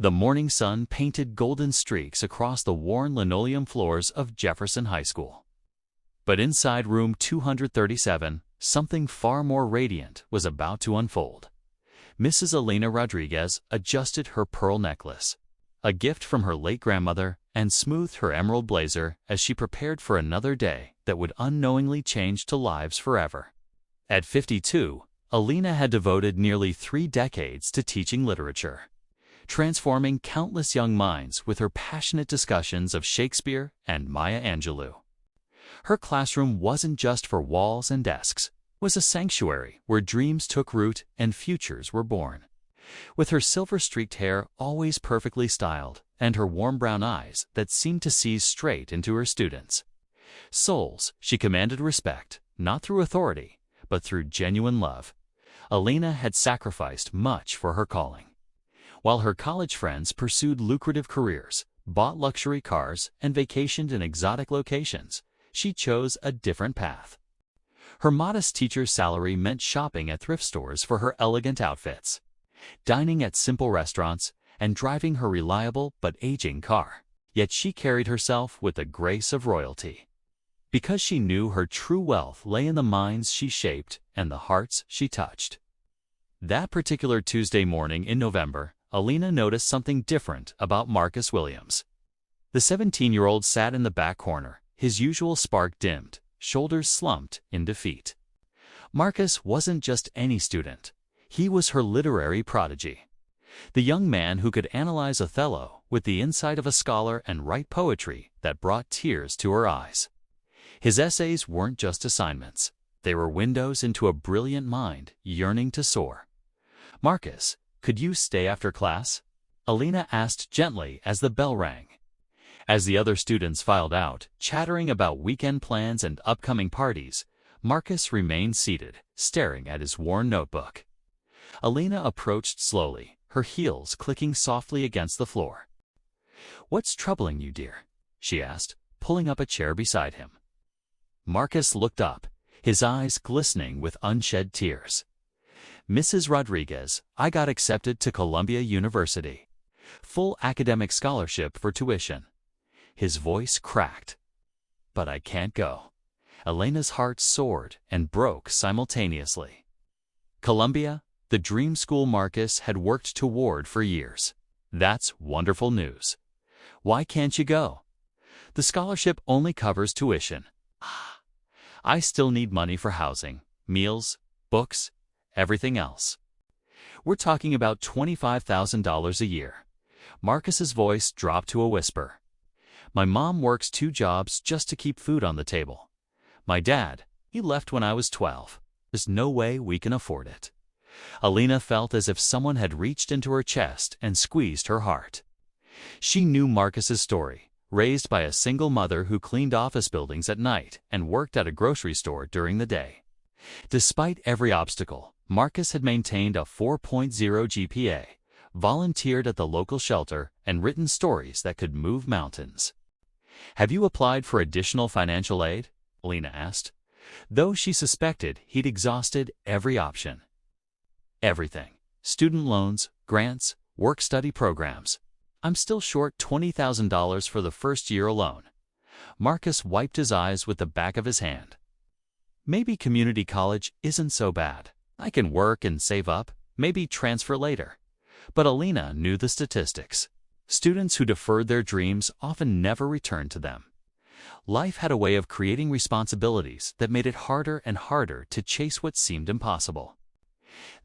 The morning sun painted golden streaks across the worn linoleum floors of Jefferson High School. But inside room 237, something far more radiant was about to unfold. Mrs. Elena Rodriguez adjusted her pearl necklace, a gift from her late grandmother, and smoothed her emerald blazer as she prepared for another day that would unknowingly change to lives forever. At 52, Elena had devoted nearly 3 decades to teaching literature, transforming countless young minds with her passionate discussions of Shakespeare and Maya Angelou. Her classroom wasn't just for walls and desks. It was a sanctuary where dreams took root and futures were born. With her silver-streaked hair always perfectly styled and her warm brown eyes that seemed to see straight into her students' souls, she commanded respect, not through authority, but through genuine love. Elena had sacrificed much for her calling. While her college friends pursued lucrative careers, bought luxury cars, and vacationed in exotic locations, she chose a different path. Her modest teacher's salary meant shopping at thrift stores for her elegant outfits, dining at simple restaurants, and driving her reliable but aging car. Yet she carried herself with the grace of royalty, because she knew her true wealth lay in the minds she shaped and the hearts she touched. That particular Tuesday morning in November, Elena noticed something different about Marcus Williams. The 17-year-old sat in the back corner, his usual spark dimmed, shoulders slumped in defeat. Marcus wasn't just any student. He was her literary prodigy. The young man who could analyze Othello with the insight of a scholar and write poetry that brought tears to her eyes. His essays weren't just assignments. They were windows into a brilliant mind yearning to soar. "Marcus, could you stay after class?" Elena asked gently as the bell rang. As the other students filed out, chattering about weekend plans and upcoming parties, Marcus remained seated, staring at his worn notebook. Elena approached slowly, her heels clicking softly against the floor. "What's troubling you, dear?" she asked, pulling up a chair beside him. Marcus looked up, his eyes glistening with unshed tears. "Mrs. Rodriguez, I got accepted to Columbia University. Full academic scholarship for tuition." His voice cracked. "But I can't go." Elena's heart soared and broke simultaneously. Columbia, the dream school Marcus had worked toward for years. "That's wonderful news. Why can't you go?" "The scholarship only covers tuition." "I still need money for housing, meals, books, everything else." "We're talking about $25,000 a year." Marcus's voice dropped to a whisper. "My mom works 2 jobs just to keep food on the table. My dad, he left when I was 12. There's no way we can afford it." Elena felt as if someone had reached into her chest and squeezed her heart. She knew Marcus's story, raised by a single mother who cleaned office buildings at night and worked at a grocery store during the day. Despite every obstacle, Marcus had maintained a 4.0 GPA, volunteered at the local shelter, and written stories that could move mountains. "Have you applied for additional financial aid?" Elena asked, though she suspected he'd exhausted every option. "Everything. Student loans, grants, work-study programs. I'm still short $20,000 for the first year alone." Marcus wiped his eyes with the back of his hand. "Maybe community college isn't so bad. I can work and save up, maybe transfer later." But Elena knew the statistics. Students who deferred their dreams often never returned to them. Life had a way of creating responsibilities that made it harder and harder to chase what seemed impossible.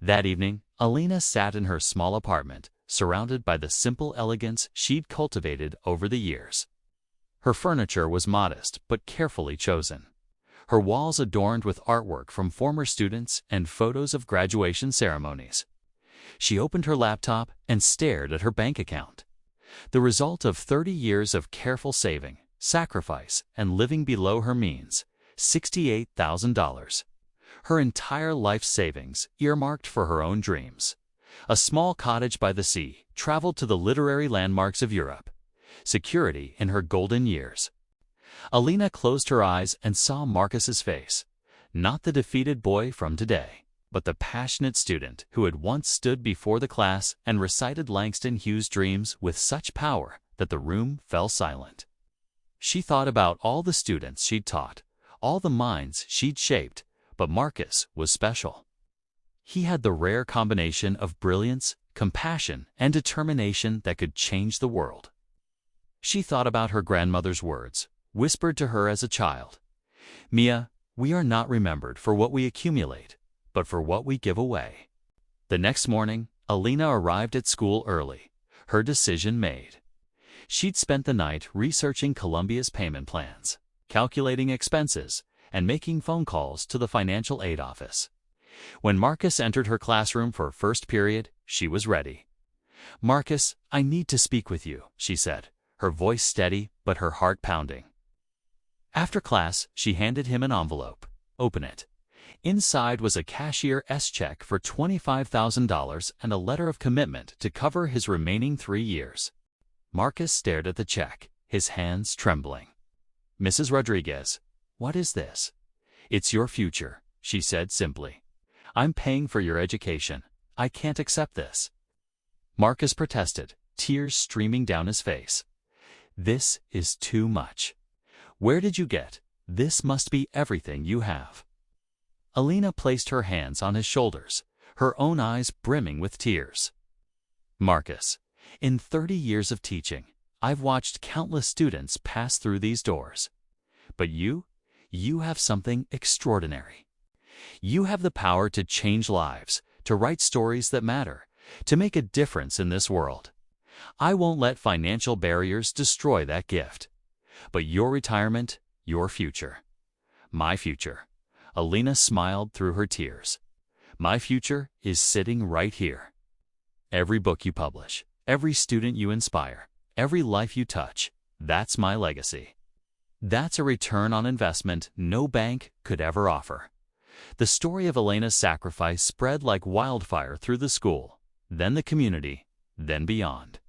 That evening, Elena sat in her small apartment, surrounded by the simple elegance she'd cultivated over the years. Her furniture was modest but carefully chosen, her walls adorned with artwork from former students and photos of graduation ceremonies. She opened her laptop and stared at her bank account, the result of 30 years of careful saving, sacrifice, and living below her means, $68,000. Her entire life savings earmarked for her own dreams. A small cottage by the sea, traveled to the literary landmarks of Europe. Security in her golden years. Elena closed her eyes and saw Marcus's face, not the defeated boy from today, but the passionate student who had once stood before the class and recited Langston Hughes' dreams with such power that the room fell silent. She thought about all the students she'd taught, all the minds she'd shaped, but Marcus was special. He had the rare combination of brilliance, compassion, and determination that could change the world. She thought about her grandmother's words, whispered to her as a child. "Mia, we are not remembered for what we accumulate, but for what we give away." The next morning, Elena arrived at school early, her decision made. She'd spent the night researching Columbia's payment plans, calculating expenses, and making phone calls to the financial aid office. When Marcus entered her classroom for first period, she was ready. "Marcus, I need to speak with you," she said, her voice steady but her heart pounding. After class, she handed him an envelope. "Open it." Inside was a cashier's check for $25,000 and a letter of commitment to cover his remaining 3 years. Marcus stared at the check, his hands trembling. "Mrs. Rodriguez, what is this?" "It's your future," she said simply. "I'm paying for your education. I can't accept this." Marcus protested, tears streaming down his face. "This is too much. Where did you get? This must be everything you have." Elena placed her hands on his shoulders, her own eyes brimming with tears. "Marcus, in 30 years of teaching, I've watched countless students pass through these doors. But you have something extraordinary. You have the power to change lives, to write stories that matter, to make a difference in this world. I won't let financial barriers destroy that gift. But your retirement, your future. My future." Elena smiled through her tears. "My future is sitting right here. Every book you publish, every student you inspire, every life you touch, that's my legacy. That's a return on investment no bank could ever offer." The story of Elena's sacrifice spread like wildfire through the school, then the community, then beyond.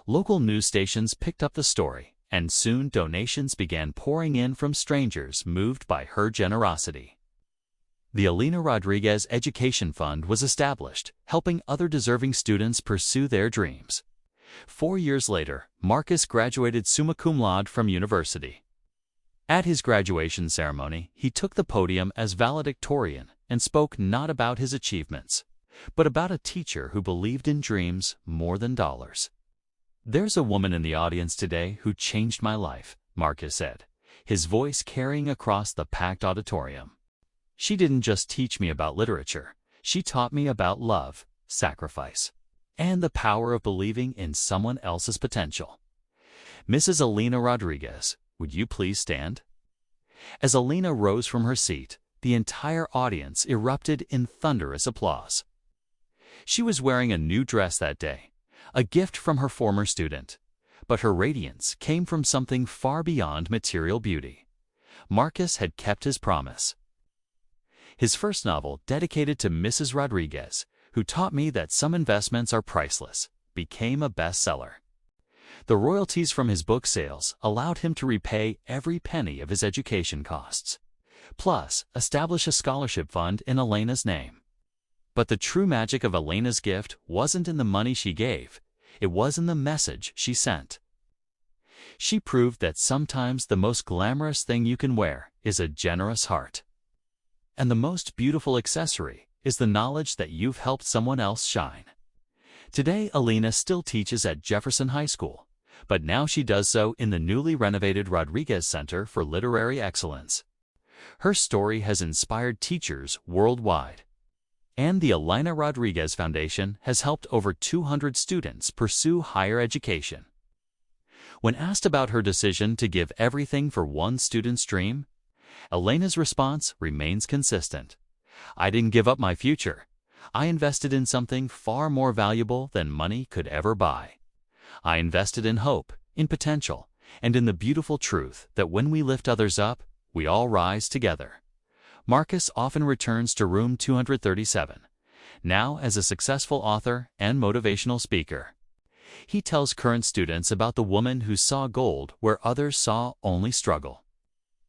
Local news stations picked up the story, and soon donations began pouring in from strangers moved by her generosity. The Elena Rodriguez Education Fund was established, helping other deserving students pursue their dreams. 4 years later, Marcus graduated summa cum laude from university. At his graduation ceremony, he took the podium as valedictorian and spoke not about his achievements, but about a teacher who believed in dreams more than dollars. "There's a woman in the audience today who changed my life," Marcus said, his voice carrying across the packed auditorium. "She didn't just teach me about literature. She taught me about love, sacrifice, and the power of believing in someone else's potential." Mrs. Elena Rodriguez, would you please stand? As Elena rose from her seat, the entire audience erupted in thunderous applause. She was wearing a new dress that day, a gift from her former student, but her radiance came from something far beyond material beauty. Marcus had kept his promise. His first novel, dedicated to Mrs. Rodriguez, who taught me that some investments are priceless, became a bestseller. The royalties from his book sales allowed him to repay every penny of his education costs, plus establish a scholarship fund in Elena's name. But the true magic of Elena's gift wasn't in the money she gave, it was in the message she sent. She proved that sometimes the most glamorous thing you can wear is a generous heart. And the most beautiful accessory is the knowledge that you've helped someone else shine. Today, Elena still teaches at Jefferson High School, but now she does so in the newly renovated Rodriguez Center for Literary Excellence. Her story has inspired teachers worldwide, and the Elena Rodriguez Foundation has helped over 200 students pursue higher education. When asked about her decision to give everything for one student's dream, Elena's response remains consistent. "I didn't give up my future. I invested in something far more valuable than money could ever buy. I invested in hope, in potential, and in the beautiful truth that when we lift others up, we all rise together." Marcus often returns to room 237, now as a successful author and motivational speaker. He tells current students about the woman who saw gold where others saw only struggle,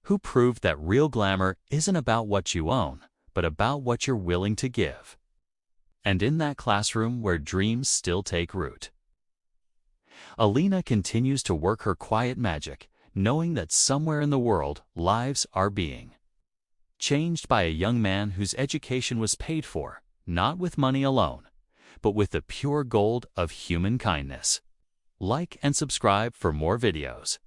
who proved that real glamour isn't about what you own, but about what you're willing to give. And in that classroom where dreams still take root, Elena continues to work her quiet magic, knowing that somewhere in the world, lives are being changed by a young man whose education was paid for, not with money alone, but with the pure gold of human kindness. Like and subscribe for more videos.